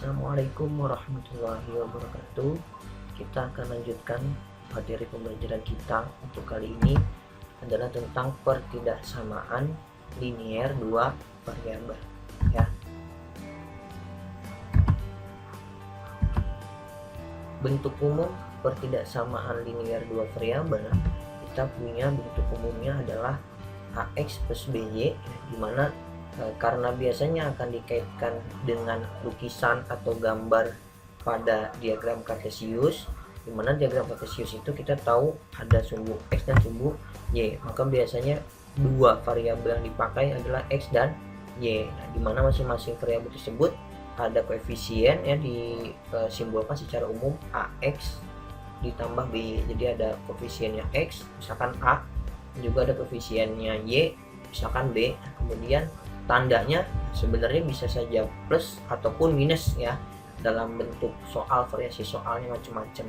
Assalamualaikum warahmatullahi wabarakatuh. Kita akan lanjutkan materi pembelajaran kita untuk kali ini adalah tentang pertidaksamaan linier dua variabel ya. Bentuk umum pertidaksamaan linier dua variabel, kita punya bentuk umumnya adalah AX plus BY, di mana karena biasanya akan dikaitkan dengan lukisan atau gambar pada diagram kartesius, di mana diagram kartesius itu kita tahu ada sumbu X dan sumbu Y, maka biasanya dua variabel yang dipakai adalah X dan Y. Nah, di mana masing-masing variabel tersebut ada koefisien ya, disimbolkan secara umum AX ditambah BY. Jadi ada koefisiennya X, misalkan A, juga ada koefisiennya Y, misalkan B. Kemudian tandanya sebenarnya bisa saja plus ataupun minus ya, dalam bentuk soal, variasi soalnya macam-macam.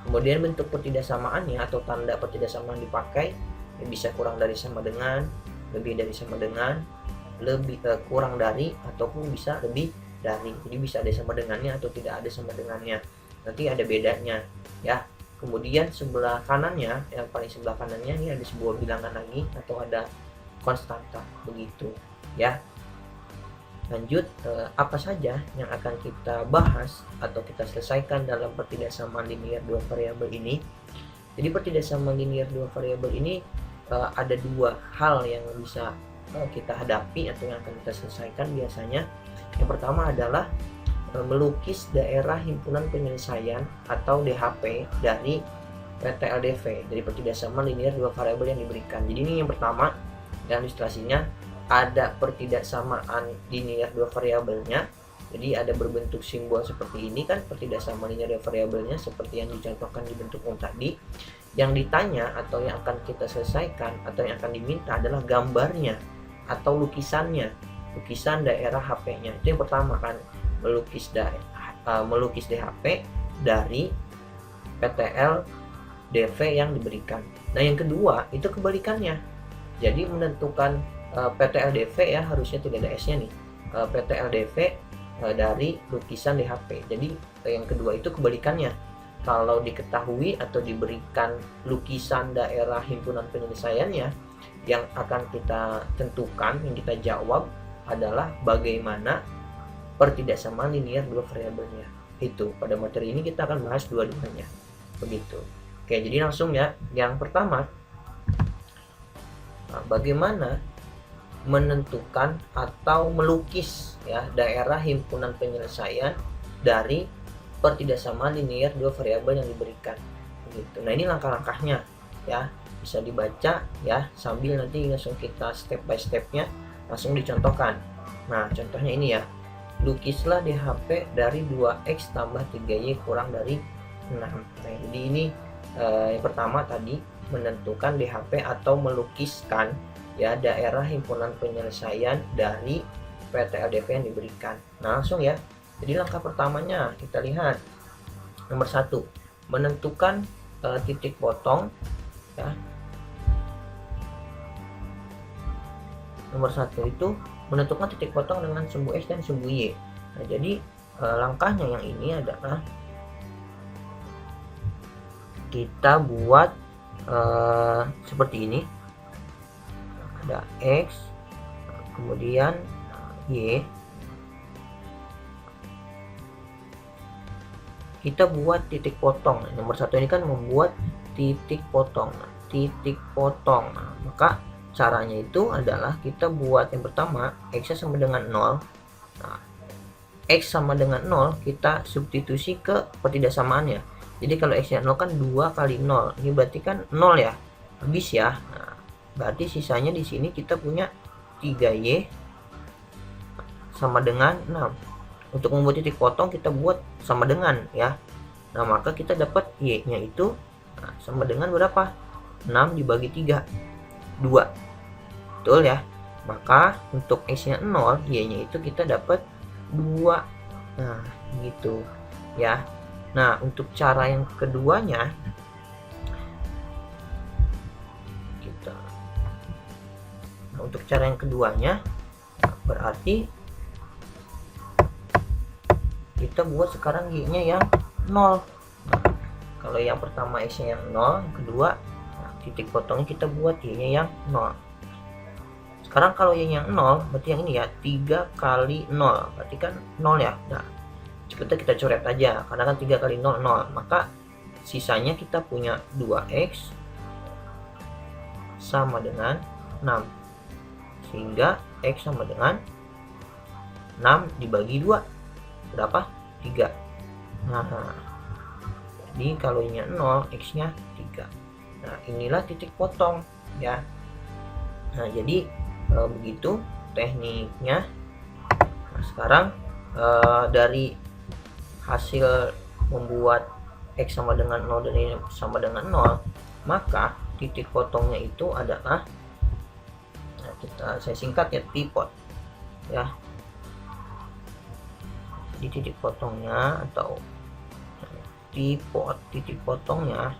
Kemudian bentuk pertidaksamaannya atau tanda pertidaksamaan dipakai ya, bisa kurang dari sama dengan, lebih dari sama dengan, lebih kurang dari, ataupun bisa lebih dari. Jadi bisa ada sama dengannya atau tidak ada sama dengannya, nanti ada bedanya ya. Kemudian sebelah kanannya, yang paling sebelah kanannya ini ada sebuah bilangan lagi atau ada konstanta begitu ya. Lanjut, apa saja yang akan kita bahas atau kita selesaikan dalam pertidaksamaan linier dua variabel ini. Jadi pertidaksamaan linier dua variabel ini ada dua hal yang bisa kita hadapi atau yang akan kita selesaikan biasanya. Yang pertama adalah melukis daerah himpunan penyelesaian atau DHP dari PTLDV, dari pertidaksamaan linier dua variabel yang diberikan. Jadi ini yang pertama, dan ilustrasinya ada pertidaksamaan linier dua variabelnya. Jadi ada berbentuk simbol seperti ini kan, pertidaksamaan linier dua variabelnya seperti yang dicontohkan di bentuk umum tadi. Yang ditanya atau yang akan kita selesaikan atau yang akan diminta adalah gambarnya atau lukisannya, lukisan daerah HP-nya. Itu yang pertama kan, melukis DHP dari PTL DV yang diberikan. Nah yang kedua itu kebalikannya, jadi menentukan PTLDV ya, harusnya tidak ada S nya nih, PTLDV dari lukisan DHP. Jadi yang kedua itu kebalikannya. Kalau diketahui atau diberikan lukisan daerah himpunan penyelesaiannya, yang akan kita tentukan, yang kita jawab adalah bagaimana pertidaksamaan linier dua variabelnya. Itu pada materi ini kita akan bahas dua-duanya begitu. Oke, jadi langsung ya. Yang pertama, bagaimana menentukan atau melukis ya daerah himpunan penyelesaian dari pertidaksamaan linier dua variabel yang diberikan begitu. Nah ini langkah-langkahnya ya, bisa dibaca ya sambil nanti langsung kita step by stepnya langsung dicontohkan. Nah contohnya ini ya, lukislah DHP dari 2x tambah 3y kurang dari 6. Nah jadi ini yang pertama tadi, menentukan DHP atau melukiskan ya daerah himpunan penyelesaian dari PTLDV yang diberikan. Nah langsung ya, jadi langkah pertamanya kita lihat. Nomor 1, menentukan titik potong ya. Nomor 1 itu menentukan titik potong dengan sumbu X dan sumbu Y. Nah jadi langkahnya yang ini adalah kita buat seperti ini, ada X kemudian Y, kita buat titik potong. Nomor 1 ini kan membuat titik potong. Nah, maka caranya itu adalah kita buat yang pertama X sama dengan 0. Nah, X sama dengan 0 kita substitusi ke pertidaksamaannya. Jadi kalau X-nya 0 kan 2 kali 0. Ini berarti kan 0 ya. Habis ya. Nah, berarti sisanya di sini kita punya 3Y sama dengan 6. Untuk membuat titik potong kita buat sama dengan ya. Nah, maka kita dapat Y-nya itu sama dengan berapa? 6 dibagi 3. 2. Betul ya. Maka untuk X-nya 0, Y-nya itu kita dapat 2. Nah, gitu ya. Nah, untuk cara yang keduanya berarti kita buat sekarang y-nya yang 0. Nah, kalau yang pertama x-nya yang 0, yang kedua titik potongnya kita buat y-nya yang 0. Sekarang kalau y-nya yang 0, berarti yang ini ya 3 kali 0, berarti kan 0 ya. Nah, cepetnya kita coret aja, karena kan 3 kali 0, 0. Maka sisanya kita punya 2x sama dengan 6. Sehingga x sama dengan 6 dibagi 2. Berapa? 3. Nah, jadi kalau y-nya 0, x-nya 3. Nah, inilah titik potong ya. Nah, jadi begitu tekniknya. Nah, sekarang dari hasil membuat x sama dengan 0 dan ini sama dengan 0, maka titik potongnya itu adalah, saya singkat ya, T-pot ya. Jadi titik potongnya atau T-pot, titik potongnya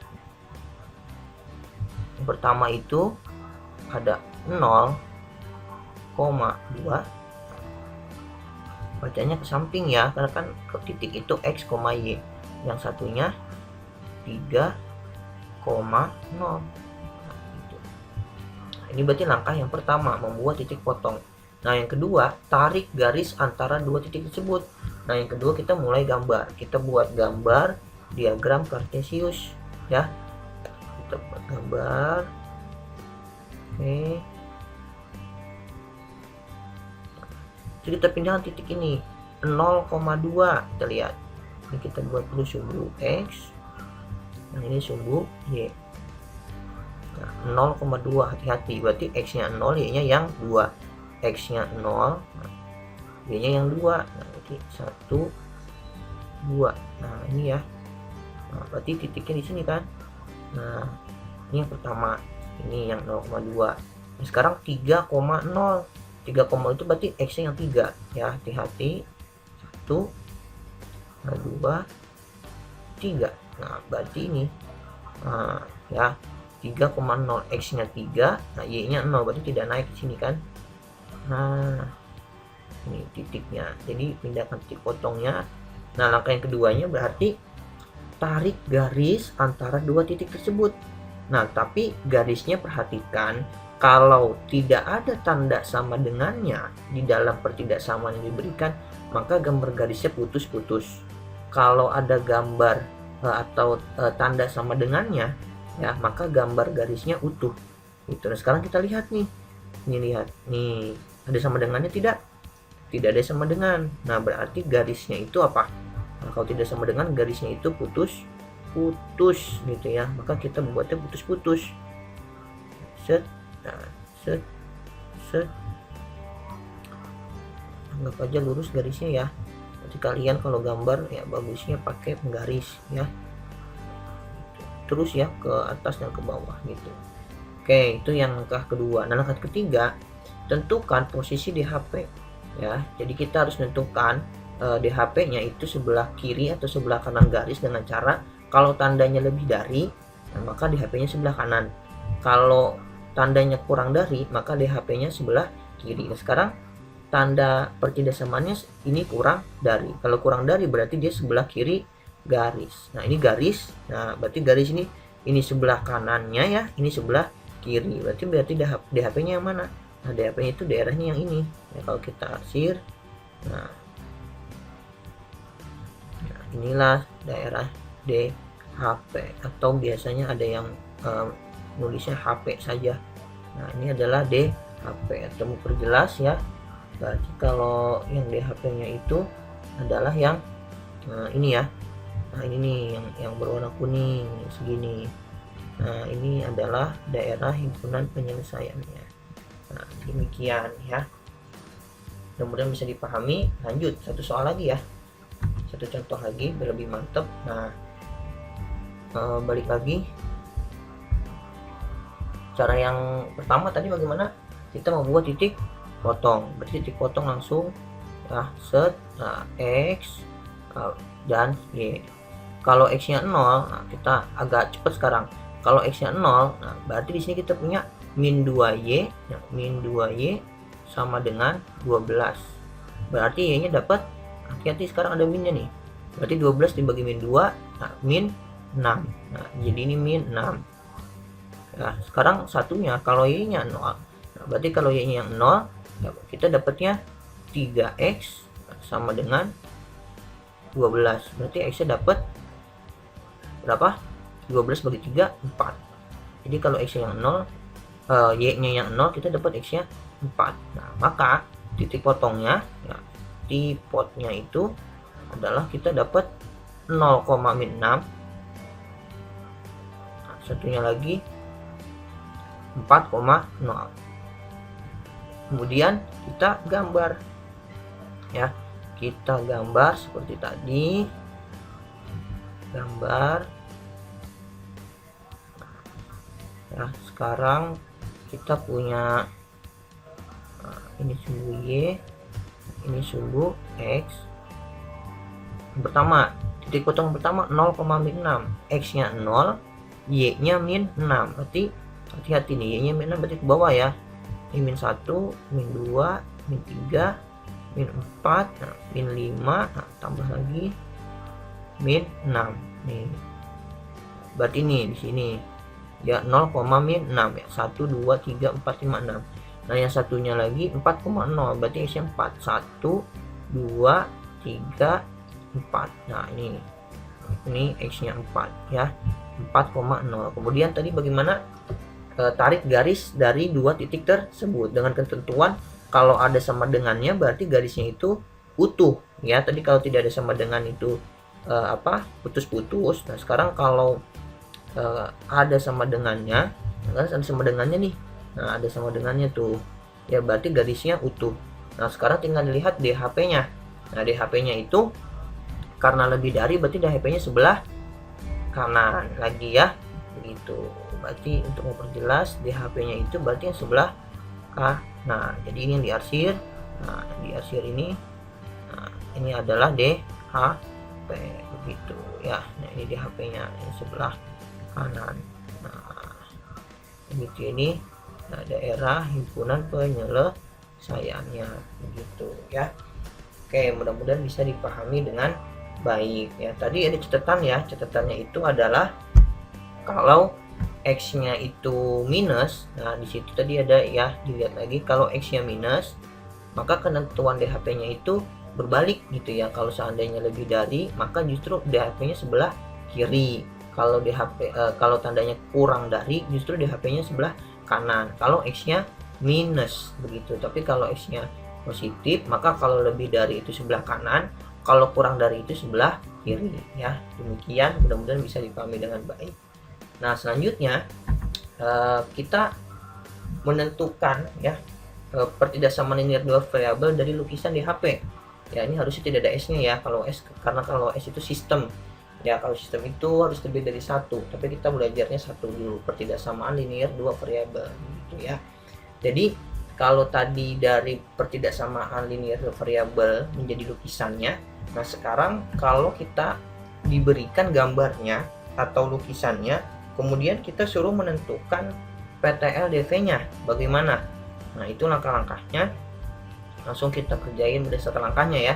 yang pertama itu ada 0,2, bacanya ke samping ya, karena kan ke titik itu x, y, yang satunya 3,0. Ini berarti langkah yang pertama, membuat titik potong. Nah, yang kedua, tarik garis antara dua titik tersebut. Nah, yang kedua kita mulai gambar. Kita buat gambar diagram kartesius ya. Kita buat gambar. Oke. Jadi kita pindahkan titik ini 0,2. Kita lihat. Ini kita buat dulu sumbu x. Nah, ini sumbu y. Nah, 0,2, hati-hati, berarti x-nya 0, y-nya yang 2. X-nya 0, y-nya yang 2. Nah, berarti 1, 2. Nah, ini ya. Nah, berarti titiknya di sini kan. Nah, ini yang pertama. Ini yang 0,2. Nah, sekarang 3,0. 3, itu berarti x-nya yang 3. Ya, hati-hati. 1, 2, 3. Nah, berarti ini. Nah, ya. 3,0, x-nya 3, nah y-nya 0, berarti tidak naik di sini kan. Nah, ini titiknya. Jadi pindahkan titik potongnya. Nah, langkah yang keduanya berarti tarik garis antara dua titik tersebut. Nah, tapi garisnya perhatikan, kalau tidak ada tanda sama dengannya di dalam pertidaksamaan yang diberikan, maka gambar garisnya putus-putus. Kalau ada gambar atau tanda sama dengannya ya, maka gambar garisnya utuh gitu. Nah, sekarang kita lihat nih, ini lihat nih, ada sama dengannya tidak ada sama dengan. Nah, berarti garisnya itu apa? Nah, kalau tidak sama dengan, garisnya itu putus gitu ya, maka kita membuatnya putus-putus. Set, nah, set, anggap aja lurus garisnya ya. Nanti kalian kalau gambar ya bagusnya pakai penggaris ya, terus ya ke atas dan ke bawah gitu. Oke, itu yang langkah kedua. Nah, langkah ketiga, tentukan posisi DHP ya. Jadi kita harus menentukan DHP-nya itu sebelah kiri atau sebelah kanan garis dengan cara kalau tandanya lebih dari, nah, maka DHP-nya sebelah kanan. Kalau tandanya kurang dari, maka DHP-nya sebelah kiri. Nah, sekarang tanda pertidaksamaannya ini kurang dari. Kalau kurang dari berarti dia sebelah kiri garis. Nah, ini garis. Nah, berarti garis ini sebelah kanannya ya, ini sebelah kiri. Berarti DHP-nya yang mana? Nah, DHP-nya itu daerahnya yang ini. Ya, kalau kita arsir, nah inilah daerah DHP, atau biasanya ada yang nulisnya HP saja. Nah, ini adalah DHP, atau memperjelas ya. Berarti kalau yang DHP-nya itu adalah yang ini ya. Nah, ini nih yang berwarna kuning segini. Nah, ini adalah daerah himpunan penyelesaiannya. Nah, demikian ya. Mudah-mudahan bisa dipahami. Lanjut satu soal lagi ya. Satu contoh lagi biar lebih mantap. Nah, balik lagi. Cara yang pertama tadi bagaimana? Kita membuat titik potong. Berarti titik potong langsung ya, set. Nah, x dan y. Kalau x-nya 0, nah kita agak cepat sekarang. Kalau x-nya 0, nah berarti di sini kita punya min 2y. Nah, min 2y sama dengan 12. Berarti y-nya dapat hati-hati sekarang ada minnya nih. Berarti 12 dibagi min 2, nah, min 6. Nah, jadi ini min 6. Nah, sekarang satunya kalau y-nya 0. Nah, berarti kalau y-nya yang 0, ya kita dapatnya 3x sama dengan 12. Berarti x-nya dapat berapa? 12 bagi 3, 4. Jadi kalau x-nya yang 0, y-nya yang 0, kita dapat x-nya 4. Nah, maka titik potongnya, ya, di potnya itu adalah kita dapat 0, min 6. Nah, satunya lagi 4,0. Kemudian kita gambar, ya, kita gambar seperti tadi, gambar. Nah, sekarang kita punya, nah, ini sumbu y, ini sumbu x. Yang pertama, titik potong pertama 0, min 6, x-nya 0, y-nya min 6. Berarti hati-hati nih, y-nya min 6 berarti ke bawah ya. Ini min 1, min 2, min 3, min 4, nah, min 5, nah, tambah lagi min 6 nih. Berarti ini di sini ya 0, min 6 ya. 1 2 3 4 5 6. Nah, yang satunya lagi 4,0 berarti x-nya 4. 1 2 3 4. Nah, ini x-nya 4 ya. 4,0. Kemudian tadi bagaimana tarik garis dari dua titik tersebut dengan ketentuan kalau ada sama dengannya berarti garisnya itu utuh ya. Tadi kalau tidak ada sama dengan itu putus-putus. Nah, sekarang kalau ada sama dengannya, ada sama dengannya nih. Nah, ada sama dengannya tuh ya, berarti garisnya utuh. Nah, sekarang tinggal dilihat DHP-nya. Nah, DHP-nya itu karena lebih dari berarti DHP-nya sebelah kanan lagi ya, begitu. Berarti untuk memperjelas DHP-nya itu berarti yang sebelah kanan. Jadi ini yang diarsir. Nah, diarsir ini, nah, ini adalah DHP begitu ya. Nah, ini DHP-nya yang sebelah kanan. Nah, begitu ini. Nah, daerah himpunan penyelesaiannya begitu ya. Oke, mudah-mudahan bisa dipahami dengan baik ya. Tadi ada catatan ya. Catatannya itu adalah kalau x-nya itu minus, nah di situ tadi ada ya, dilihat lagi kalau x-nya minus, maka penentuan DHP-nya itu berbalik gitu ya. Kalau seandainya lebih dari, maka justru DHP-nya sebelah kiri. Kalau kalau tandanya kurang dari, justru DHP-nya sebelah kanan. Kalau x-nya minus begitu. Tapi kalau x-nya positif, maka kalau lebih dari itu sebelah kanan, kalau kurang dari itu sebelah kiri ya. Demikian, mudah-mudahan bisa dipahami dengan baik. Nah, selanjutnya kita menentukan ya pertidaksamaan linear dua variabel dari lukisan DHP. Ya, ini harusnya tidak ada S-nya ya kalau S, karena kalau S itu sistem. Ya, kalau sistem itu harus lebih dari satu. Tapi kita belajarnya satu dulu, pertidaksamaan linear dua variabel gitu ya. Jadi kalau tadi dari pertidaksamaan linear dua variabel menjadi lukisannya, nah sekarang kalau kita diberikan gambarnya atau lukisannya, kemudian kita suruh menentukan PTLDV-nya bagaimana. Nah, itu langkah-langkahnya. Langsung kita kerjain berdasarkan langkahnya ya.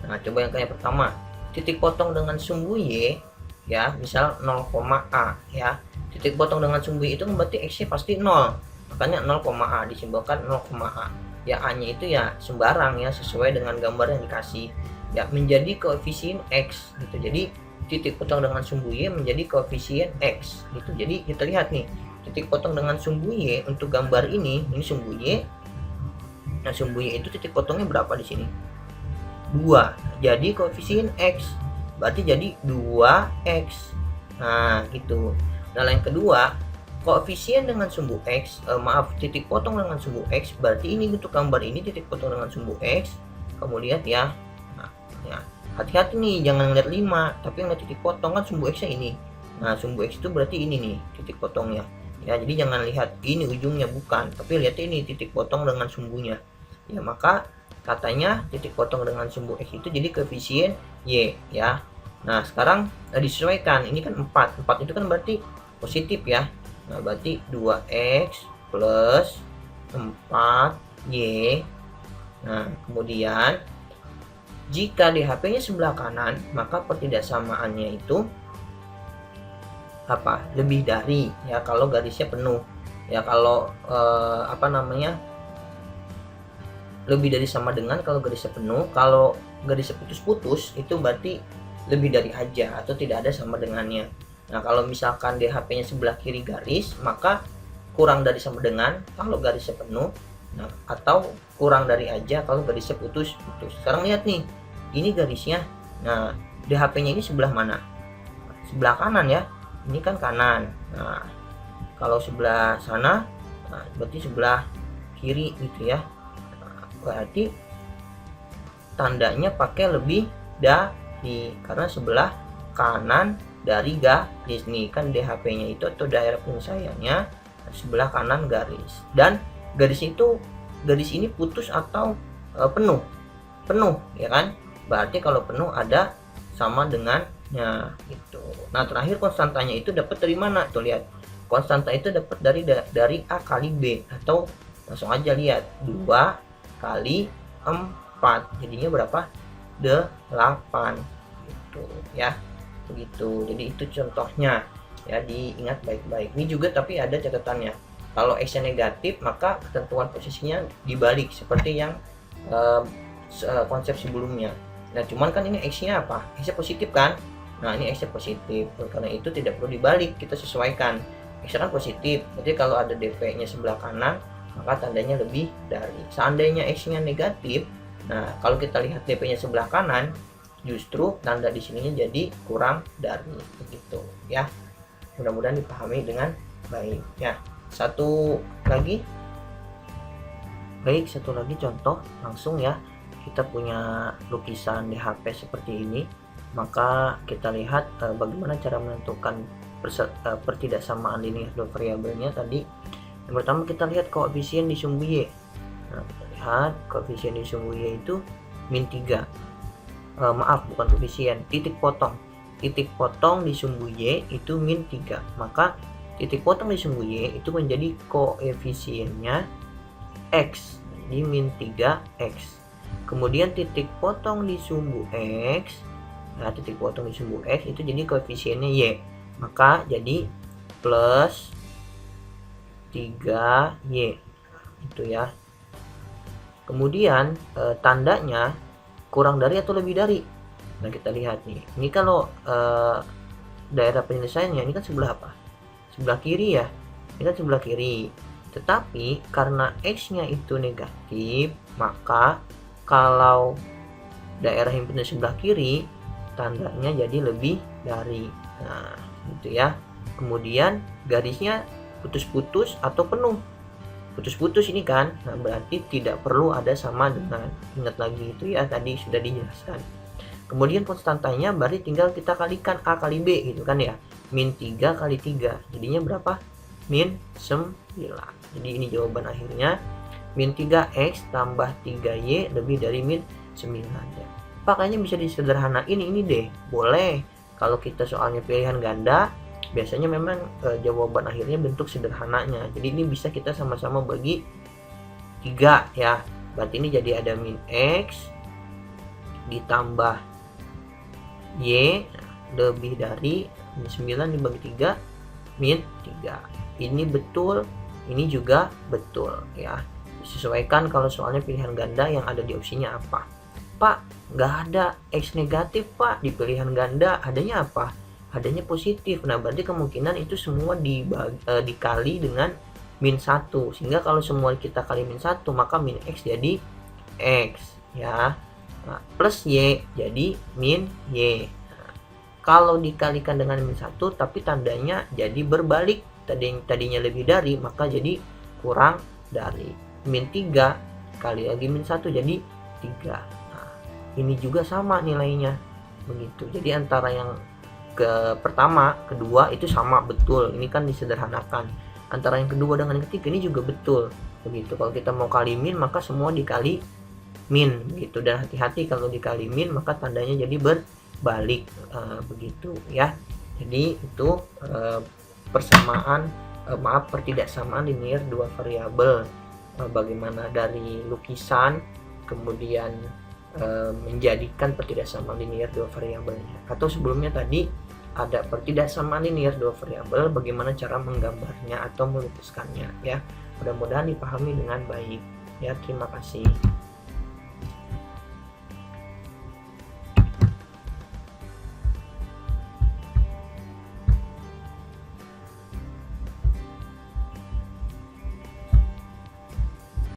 Nah, coba yang pertama, titik potong dengan sumbu Y ya, misal 0,A ya. Titik potong dengan sumbu Y itu berarti X-nya pasti 0. Makanya 0,A disimbolkan 0,A. Ya, A-nya itu ya sembarang ya, sesuai dengan gambar yang dikasih. Ya, menjadi koefisien X gitu. Jadi titik potong dengan sumbu Y menjadi koefisien X gitu. Jadi kita lihat nih, titik potong dengan sumbu Y untuk gambar ini sumbu Y. Nah, sumbu Y itu titik potongnya berapa di sini? 2. Jadi koefisien X berarti jadi 2X. Nah, gitu. Nah, yang kedua, koefisien dengan sumbu X, titik potong dengan sumbu X, berarti ini untuk gambar ini titik potong dengan sumbu X. Kemudian ya, nah, ya, hati-hati nih, jangan ngeliat 5, tapi ngeliat titik potong kan sumbu X-nya ini. Nah, sumbu X itu berarti ini nih titik potongnya. Ya, jadi jangan lihat ini ujungnya, bukan, tapi lihat ini titik potong dengan sumbunya. Ya, maka katanya titik potong dengan sumbu X itu jadi koefisien Y ya. Nah, sekarang disesuaikan. Ini kan 4. 4 itu kan berarti positif ya. Nah, berarti 2X plus 4Y. Nah, kemudian Jika DHP-nya sebelah kanan, maka pertidaksamaannya itu apa? Lebih dari, ya kalau garisnya penuh. Ya kalau lebih dari sama dengan kalau garisnya penuh. Kalau garisnya putus-putus itu berarti lebih dari aja atau tidak ada sama dengannya. Nah, kalau misalkan DHP-nya sebelah kiri garis, maka kurang dari sama dengan kalau garisnya penuh. Nah, atau kurang dari aja kalau garisnya putus-putus. Sekarang lihat nih, ini garisnya. Nah, DHP-nya ini sebelah mana? Sebelah kanan ya. Ini kan kanan. Nah, kalau sebelah sana, nah, berarti sebelah kiri gitu ya. Nah, berarti tandanya pakai lebih dari, karena sebelah kanan dari garis nih kan DHP-nya itu atau daerah penyelesaiannya sebelah kanan garis. Dan garis ini putus atau penuh? Penuh ya kan? Berarti kalau penuh ada sama dengannya gitu. Nah, terakhir konstantanya itu dapat dari mana? Tuh lihat. Konstanta itu dapat dari A kali B, atau langsung aja lihat 2 kali 4 jadinya berapa? 8 gitu ya. Begitu. Jadi itu contohnya ya, diingat baik-baik. Ini juga tapi ada catatannya. Kalau X-nya negatif, maka ketentuan posisinya dibalik seperti yang konsep sebelumnya. Nah, cuman kan ini X-nya apa? X-nya positif kan? Nah, ini X-nya positif. Karena itu tidak perlu dibalik, kita sesuaikan. X-nya kan positif, berarti kalau ada DP-nya sebelah kanan, maka tandanya lebih dari. Seandainya X-nya negatif, nah kalau kita lihat DP-nya sebelah kanan, justru tanda di sininya jadi kurang dari, begitu ya. Mudah-mudahan dipahami dengan baik ya. Satu lagi contoh langsung ya. Kita punya lukisan DHP seperti ini, maka kita lihat bagaimana cara menentukan pertidaksamaan linear dua variabelnya tadi. Yang pertama kita lihat koefisien di sumbu Y. Nah, kita lihat koefisien di sumbu Y itu min 3. Maaf, bukan koefisien, titik potong. Titik potong di sumbu Y itu min 3. Maka titik potong di sumbu Y itu menjadi koefisiennya X. Jadi min 3X. Kemudian titik potong di sumbu X. Nah, titik potong di sumbu X itu jadi koefisiennya Y. Maka jadi plus 3Y. Itu ya. Kemudian tandanya kurang dari atau lebih dari. Nah, kita lihat nih. Ini kalau daerah penyelesaiannya ini kan sebelah apa? Sebelah kiri ya. Ini kan sebelah kiri. Tetapi karena X-nya itu negatif, maka kalau daerah himpunan sebelah kiri, tandanya jadi lebih dari. Nah, gitu ya. Kemudian garisnya putus-putus atau penuh. Putus-putus ini kan, nah berarti tidak perlu ada sama dengan. Ingat lagi itu ya, tadi sudah dijelaskan. Kemudian konstantanya berarti tinggal kita kalikan A kali B gitu kan ya. Min 3 kali 3, jadinya berapa? Min 9. Jadi ini jawaban akhirnya. Min 3X tambah 3Y lebih dari min 9 ya. Makanya bisa disederhanain ini deh. Boleh. Kalau kita soalnya pilihan ganda, biasanya memang jawaban akhirnya bentuk sederhananya. Jadi ini bisa kita sama-sama bagi 3 ya. Berarti ini jadi ada min X ditambah Y lebih dari min 9 dibagi 3 min 3. Ini betul, ini juga betul ya. Disesuaikan kalau soalnya pilihan ganda yang ada di opsinya apa. Pak, nggak ada X negatif Pak di pilihan ganda, adanya apa? Adanya positif. Nah, berarti kemungkinan itu semua dikali dengan min 1. Sehingga kalau semua kita kali min 1, maka min X jadi X ya. Nah, plus Y jadi min Y. Nah, kalau dikalikan dengan min 1 tapi tandanya jadi berbalik, tadinya lebih dari, maka jadi kurang dari. Min 3 kali lagi min 1 jadi 3. Nah, ini juga sama nilainya. Begitu. Jadi antara yang pertama, kedua itu sama betul. Ini kan disederhanakan. Antara yang kedua dengan yang ketiga ini juga betul. Begitu. Kalau kita mau kali min, maka semua dikali min gitu. Dan hati-hati kalau dikali min, maka tandanya jadi berbalik. Begitu ya. Jadi itu pertidaksamaan linear dua variabel. Bagaimana dari lukisan, kemudian menjadikan pertidaksamaan linear dua variabelnya. Atau sebelumnya tadi ada pertidaksamaan linear dua variabel, bagaimana cara menggambarnya atau melukiskannya ya. Mudah-mudahan dipahami dengan baik ya. Terima kasih.